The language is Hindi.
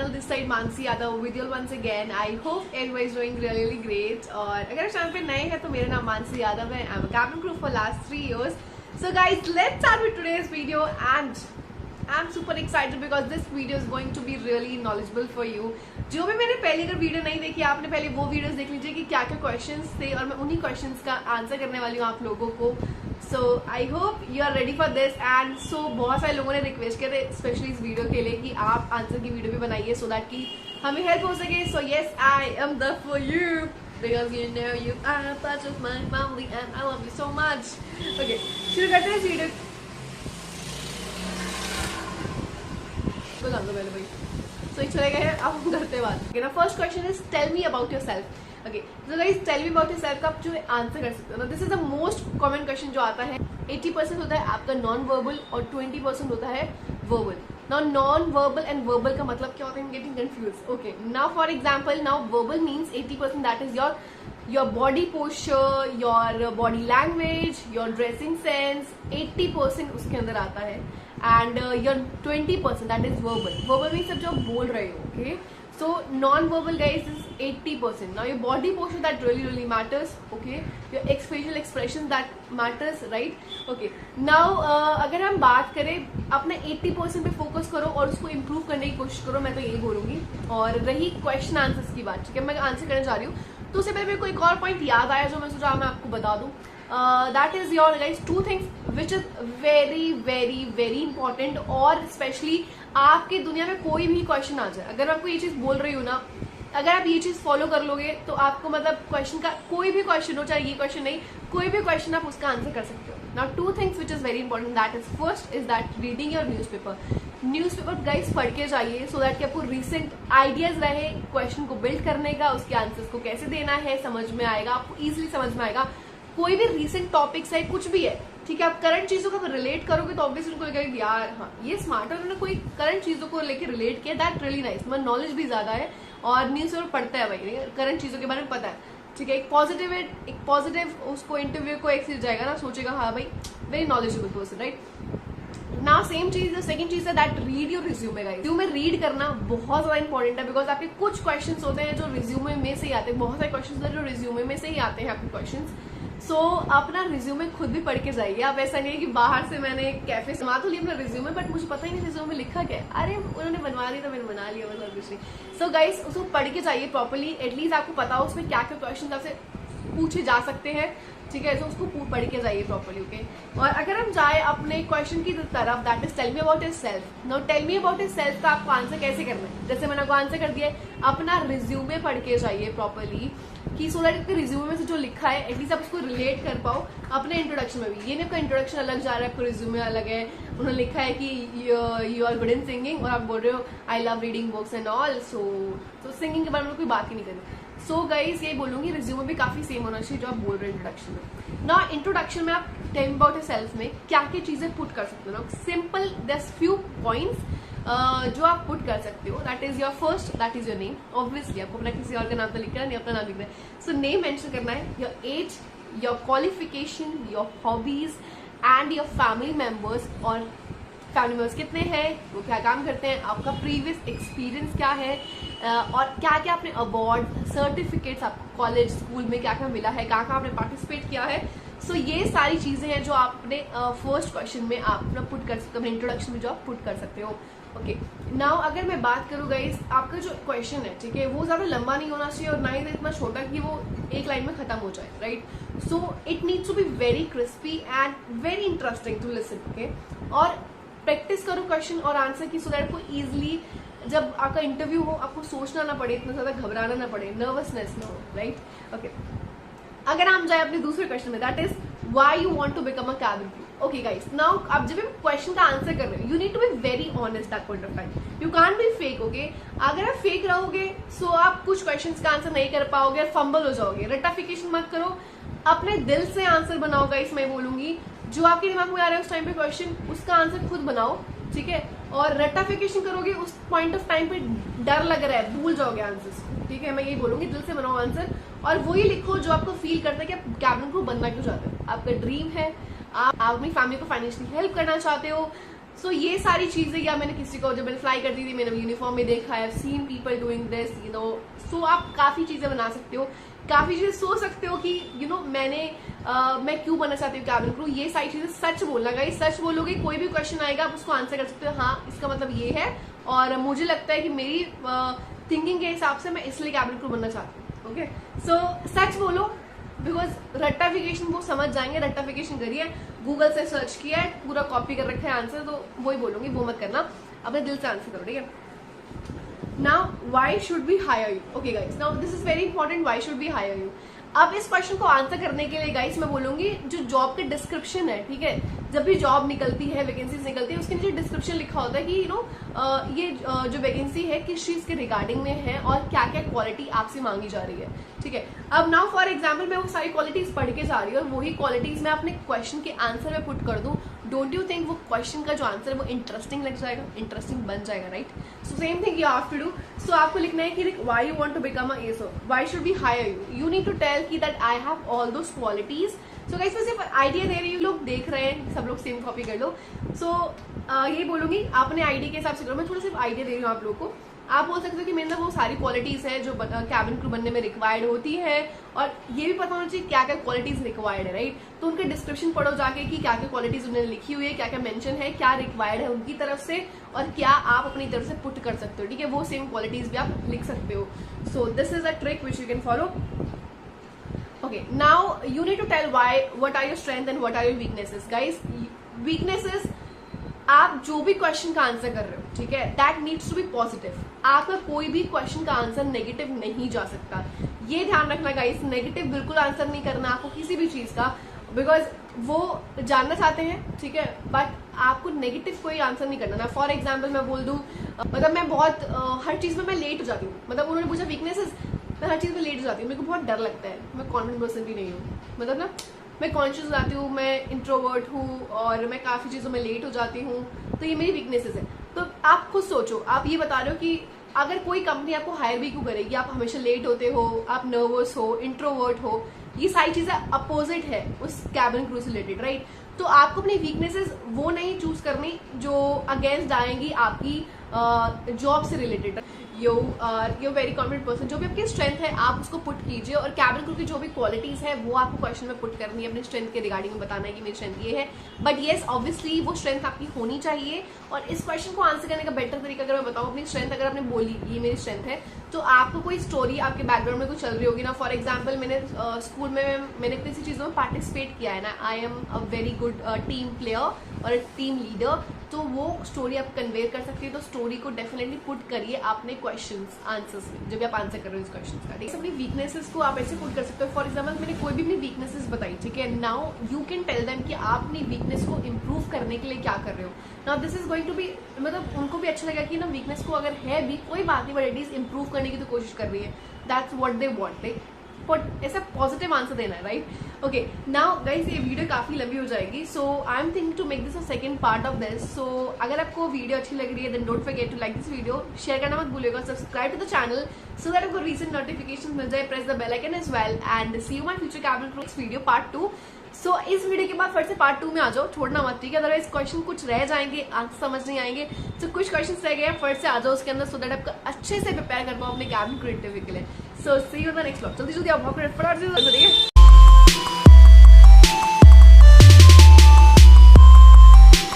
channel. This side Mansi Yadav with you once again. I hope everybody is doing really great. और अगर इस चैनल पे नए हैं तो मेरा नाम मानसी यादव है. I'm a cabin crew for last 3 years. So guys, let's start with today's video and I'm super excited because this video is going to be really knowledgeable for you. जो भी मैंने पहले अगर वीडियो नहीं देखी आपने पहले वो वीडियोस देख लीजिए कि क्या क्या क्वेश्चंस थे और मैं उन्हीं क्वेश्चंस का आंसर करने वाली हूँ आप लोगों को. So I hope you are ready for this and so बहुत सारे लोगों ने रिक्वेस्ट किया था स्पेशली इस वीडियो के लिए कि आप आंसर की वीडियो भी बनाइए सो दैट कि हमें हेल्प हो सके. So yes I am the for you because you know you are part of my family and I love you so much. Okay, शुरू करते हैं इस वीडियो को. जान दो पहले भाई. So चले गए हैं, अब हम करते बात. Okay, now first question is tell me about yourself. Okay, so guys tell me about yourself का आप जो आंसर कर सकते हो ना. This is the most common question जो आता है. 80% होता है आपका नॉन वर्बल और 20% होता है verbal. Now non-verbal and verbal का मतलब क्या होता है? I'm getting confused. Okay, now for example, now verbal means 80% that is your body posture, your body language, your dressing sense. 80% उसके अंदर आता है and your 20% that is verbal. Verbal means सब जो आप बोल रहे हो. Okay, so non-verbal guys is 80%. Now your body posture that really matters. Okay, your facial expression that matters, right? Okay, now अगर हम बात करें अपने 80% पे फोकस करो और उसको इम्प्रूव करने की कोशिश करो, मैं तो यही बोलूंगी. और रही क्वेश्चन आंसर्स की बात, ठीक है, मैं आंसर करने जा रही हूँ तो उससे पहले मेरे को एक और पॉइंट याद आया जो मैं सोचा मैं आपको बता दूं. That is your guys 2 things which is very very very important. और स्पेशली आपकी दुनिया में कोई भी क्वेश्चन आ जाए, अगर मैं आपको ये चीज बोल रही हूँ ना, अगर आप ये चीज फॉलो कर लोगे तो आपको मतलब क्वेश्चन का कोई भी क्वेश्चन हो, चाहे ये क्वेश्चन नहीं, कोई भी क्वेश्चन आप उसका आंसर कर सकते हो. Now 2 things which is very important. That is first is that reading your newspaper guys पढ़ के जाइए सो दैट कि आपको रिसेंट आइडियाज रहे क्वेश्चन को बिल्ड करने का, उसके आंसर्स को कैसे देना है समझ में आएगा, आपको इजीली समझ में आएगा. कोई भी रिसेंट टॉपिक्स है, कुछ भी है, ठीक है, आप करंट चीजों को रिलेट करोगे तो ऑब्वियसली उनको लगेगा यार हाँ ये स्मार्ट है, उन्होंने कोई करंट चीजों को लेकर रिलेट किया. That really nice. मतलब नॉलेज भी ज्यादा है और न्यूज़पेपर पढ़ता है भाई, करंट चीजों के बारे में पता है, ठीक है. एक पॉजिटिव उसको इंटरव्यू को एक चीज जाएगा ना, सोचेगा हाँ भाई very knowledgeable person, right. Now same चीज सेकंड चीज है that read your resume guys. Resume read करना बहुत ज्यादा इंपॉर्टेंट है बिकॉज आपके कुछ क्वेश्चंस होते हैं जो रिज्यूमे में से ही आते हैं. बहुत सारे क्वेश्चंस हैं जो रिज्यूमे में से ही आते हैं आपके क्वेश्चंस. सो अपना रिज्यूमे खुद भी पढ़ के जाइए. आप ऐसा नहीं है कि बाहर से मैंने कैफे से तो लिया अपना रिज्यूमे बट मुझे पता ही नहीं रिज्यूमे में लिखा क्या है. अरे उन्होंने बनवा दिया तो मैंने बना लिया, मतलब कुछ नहीं. सो गाइस उसको पढ़ के जाइए प्रॉपर्ली, एटलीस्ट आपको पता हो उसमें क्या क्या क्वेश्चन आपसे पूछे जा सकते हैं, ठीक है. तो उसको पढ़ के जाइए प्रॉपर्ली. ओके, और अगर हम जाए अपने क्वेश्चन की तरफ that is tell me about yourself. Now tell me about yourself का आपको आंसर कैसे करना है. जैसे मैंने आपको आंसर कर दिया, अपना रिज्यूमे पढ़ के जाइए प्रॉपर्ली कि सो दैट रिज्यूमे में से जो लिखा है एटलीस्ट आप उसको रिलेट कर पाओ अपने इंट्रोडक्शन में भी. ये नहीं आपका इंट्रोडक्शन अलग जा रहा है, आपको रिज्यूमे अलग है, उन्होंने लिखा है कि you are good in singing और आप बोल रहे हो I love reading books and all. So singing के बारे में कोई बात ही नहीं करें. सो गाइज यही बोलूंगी रिज्यूमे भी काफी सेम होना चाहिए जो आप बोल रहे हो इंट्रोडक्शन में. ना इंट्रोडक्शन में आप टेल मी अबाउट योरसेल्फ में क्या क्या चीजें पुट कर सकते हो ना. सिंपल दस फ्यू पॉइंट्स जो आप पुट कर सकते हो. That is your first, that is your name. Obviously आपको अपना किसी और का नाम तो लिखना नहीं, अपना नाम लिखना है. सो नेम मेंशन करना है, your age, your qualification, your hobbies and your family members. और फैमिली मेंबर्स कितने हैं, वो क्या काम करते हैं, आपका प्रीवियस एक्सपीरियंस क्या है, और क्या क्या आपने अवार्ड सर्टिफिकेट्स आपको कॉलेज स्कूल में क्या क्या मिला है, कहाँ आपने पार्टिसिपेट किया है. सो ये सारी चीजें हैं जो आपने फर्स्ट क्वेश्चन में आप अपना पुट कर सकते हो, अपने इंट्रोडक्शन में जो आप पुट कर सकते हो. ओके, नाउ अगर मैं बात करूँ गाइस आपका जो क्वेश्चन है, ठीक है, वो ज्यादा लंबा नहीं होना चाहिए और ना ही इतना छोटा कि वो एक लाइन में खत्म हो जाए, right. So it needs to be very crispy and very interesting to listen. Okay, और प्रैक्टिस करो क्वेश्चन और आंसर की सो दैट आपको इजिली जब आपका इंटरव्यू हो आपको सोचना ना पड़े, इतना ज्यादा घबराना ना पड़े, नर्वसनेस ना हो, राइट. ओके, अगर हम जाए अपने दूसरे क्वेश्चन में that is why you want to become a cabin crew. Okay guys, now आप जब भी क्वेश्चन का आंसर कर रहे हो you need to be very honest that point of time. You can't be fake. Okay, अगर आप फेक रहोगे सो आप कुछ क्वेश्चंस का आंसर नहीं कर पाओगे और फंबल हो जाओगे. रटाफिकेशन मत करो, अपने दिल से आंसर बनाओ गाइस. मैं बोलूंगी जो आपके दिमाग में आ रहा है उस टाइम पे क्वेश्चन, उसका आंसर खुद बनाओ, ठीक है. और रटाफिकेशन करोगे उस पॉइंट ऑफ टाइम पे डर लग रहा है, भूल जाओगे आंसर्स, ठीक है. मैं यही बोलूंगी दिल से बनाओ आंसर और वही लिखो जो आपको फील करता है कि आप कैबिन क्रू बनना क्यों चाहते हो, आपका ड्रीम है, आप अपनी फैमिली को फाइनेंशियली हेल्प करना चाहते हो. सो ये सारी चीजें, या मैंने किसी को जब मैंने फ्लाई करती थी मैंने यूनिफॉर्म में देखा है, seen people doing this, you know. So आप काफी चीजें बना सकते हो, काफी चीजें सोच सकते हो कि यू नो मैं क्यों बनना चाहती हूँ कैबिन क्रू। ये सारी चीजें सच बोलना गाइस, सच बोलोगे कोई भी क्वेश्चन आएगा आप उसको आंसर कर सकते हो, हाँ इसका मतलब ये है और मुझे लगता है कि मेरी थिंकिंग के हिसाब से मैं इसलिए कैबिन क्रू बनना चाहती हूँ। ओके, सो सच बोलो, बिकॉज रट्टाफिकेशन वो समझ जाएंगे। रट्टाफिकेशन करिए, गूगल से सर्च किया है, पूरा कॉपी कर रखा है आंसर, तो वही बोलूंगी, वो मत करना, अपने दिल से आंसर करो, ठीक है। Now why should be hire you, okay guys, now this is very important, why should be hire you. अब इस क्वेश्चन को आंसर करने के लिए गाइस मैं बोलूंगी जो जॉब के डिस्क्रिप्शन है, ठीक है, जब भी जॉब निकलती है, वैकेंसीज निकलती है, उसके नीचे डिस्क्रिप्शन लिखा होता है कि यू नो ये जो वैकेंसी है किस चीज के रिगार्डिंग में है और क्या क्या क्वालिटी आपसे मांगी जा रही है, ठीक है। अब नाउ फॉर एग्जाम्पल मैं वो सारी क्वालिटीज पढ़ के जा रही हूँ और वही क्वालिटीज मैं अपने क्वेश्चन के आंसर में पुट कर दूं, डोंट यू थिंक वो क्वेश्चन का जो आंसर है वो इंटरेस्टिंग लग जाएगा, इंटरेस्टिंग बन जाएगा, right. So same thing you have to do. So आपको लिखना है कि why you want to become a ASO, why should be hire you, you need to tell कि that I have all those qualities. So guys मैं सिर्फ आइडिया दे रही हूँ, लोग देख रहे हैं, सब लोग सेम कॉपी कर लो। सो यही बोलूंगी, अपने आइडिया के हिसाब से करो, मैं थोड़ा सिर्फ आइडिया दे रही हूँ आप लोग को। आप बोल सकते हो कि मेरे अंदर वो सारी क्वालिटीज है जो कैबिन क्रू बनने में रिक्वायर्ड होती है, और ये भी पता होना चाहिए क्या क्या क्वालिटीज रिक्वायर्ड है, राइट। तो उनके डिस्क्रिप्शन पढ़ो जाके कि क्या क्या क्वालिटीज उन्होंने लिखी हुई है, क्या क्या मेंशन है, क्या रिक्वायर्ड है उनकी तरफ से और क्या आप अपनी तरफ से पुट कर सकते हो, ठीक है। वो सेम क्वालिटीज भी आप लिख सकते हो। So this is a trick which you can follow. Okay, now you need to tell why, what are your strengths and what are your weaknesses, guys. Weaknesses, आप जो भी क्वेश्चन का आंसर कर रहे हो, ठीक है, that needs to be positive. आपका कोई भी क्वेश्चन का आंसर नेगेटिव नहीं जा सकता, ये ध्यान रखना गाइस। नेगेटिव बिल्कुल आंसर नहीं करना आपको किसी भी चीज का, बिकॉज वो जानना चाहते हैं, ठीक है, बट आपको नेगेटिव कोई आंसर नहीं करना ना। फॉर एग्जाम्पल मैं बोल दूं, मतलब मैं बहुत हर चीज में मैं लेट हो जाती हूँ, मतलब उन्होंने पूछा वीकनेसेस, मैं हर चीज में लेट हो जाती हूँ, मेरे को बहुत डर लगता है, मैं कॉन्फिडेंट पर्सन भी नहीं हूँ, मतलब ना मैं कॉन्शियस हो जाती हूँ, मैं इंट्रोवर्ट हूँ और मैं काफी चीजों में लेट हो जाती हूँ, तो ये मेरी वीकनेसेस है। तो आप खुद सोचो, आप ये बता रहे हो कि अगर कोई कंपनी आपको हायर भी क्यों करेगी, आप हमेशा लेट होते हो, आप नर्वस हो, इंट्रोवर्ट हो, ये सारी चीजें अपोजिट है उस कैबिन क्रू से रिलेटेड, राइट। तो आपको अपनी वीकनेसेस वो नहीं चूज करनी जो अगेंस्ट आएंगी आपकी जॉब से related. You very confident person, जो भी आपकी स्ट्रेंथ है आप उसको पुट कीजिए, और कैबिन क्रू की जो भी क्वालिटीज है वो आपको क्वेश्चन में पुट करनी है, अपनी स्ट्रेंथ के रिगार्डिंग में बताना है कि मेरी स्ट्रेंथ ये है। बट येस ऑब्वियसली वो स्ट्रेंथ आपकी होनी चाहिए, और इस क्वेश्चन को आंसर करने का बेटर तरीका अगर मैं बताऊँ, अपनी स्ट्रेंथ अगर आपने बोली ये मेरी स्ट्रेंथ है, तो आपको कोई स्टोरी आपके बैकग्राउंड में कुछ चल रही होगी ना। फॉर एग्जाम्पल मैंने स्कूल में मैंने किसी चीज़ों में पार्टिसिपेट किया है ना, I am a very good team player और टीम लीडर, तो वो स्टोरी आप कन्वे कर सकती है। तो स्टोरी को डेफिनेटली पुट करिए अपने क्वेश्चंस आंसर्स में, जब भी आप आंसर कर रहे हो इस क्वेश्चन का, ठीक है। अपनी वीकनेसेस को आप ऐसे पुट कर सकते हो। फॉर एग्जाम्पल मैंने कोई भी अपनी वीकनेसेस बताई, ठीक है, now you can tell them कि आप अपनी वीकनेस को इम्प्रूव करने के लिए क्या कर रहे हो। Now this is going to be, मतलब उनको भी अच्छा लगेगा कि ना वीकनेस को अगर है भी कोई बात नहीं, बट एटलीस्ट इम्प्रूव करने की तो कोशिश कर रही है, that's what they want, right. But ऐसा पॉजिटिव आंसर देना है, राइट। ओके, नाउ गाइस ये वीडियो काफी लंबी हो जाएगी, so I am thinking to make this a second part of this. So अगर आपको वीडियो अच्छी लग रही है then don't forget to like this video, share करना मत भूलिएगा, subscribe to the channel so that आपको रीसेंट नोटिफिकेशन मिल जाए, press the bell icon as well, and see you my future cabin crew next video part 2। सो इस वीडियो के बाद फिर से पार्ट 2 में आ जाओ, छोड़ना मत, ठीक है, अदरवाइज क्वेश्चन कुछ रह जाएंगे, आंसर समझ नहीं आएंगे, तो कुछ क्वेश्चन रह गए फिर से आ जाओ उसके अंदर, सो दैट आपको अच्छे से प्रिपेयर कर पाओ अपने कैबिन क्रू इंटरव्यू के लिए। So see you in the next vlog. जल्दी जल्दी आप फटाफट से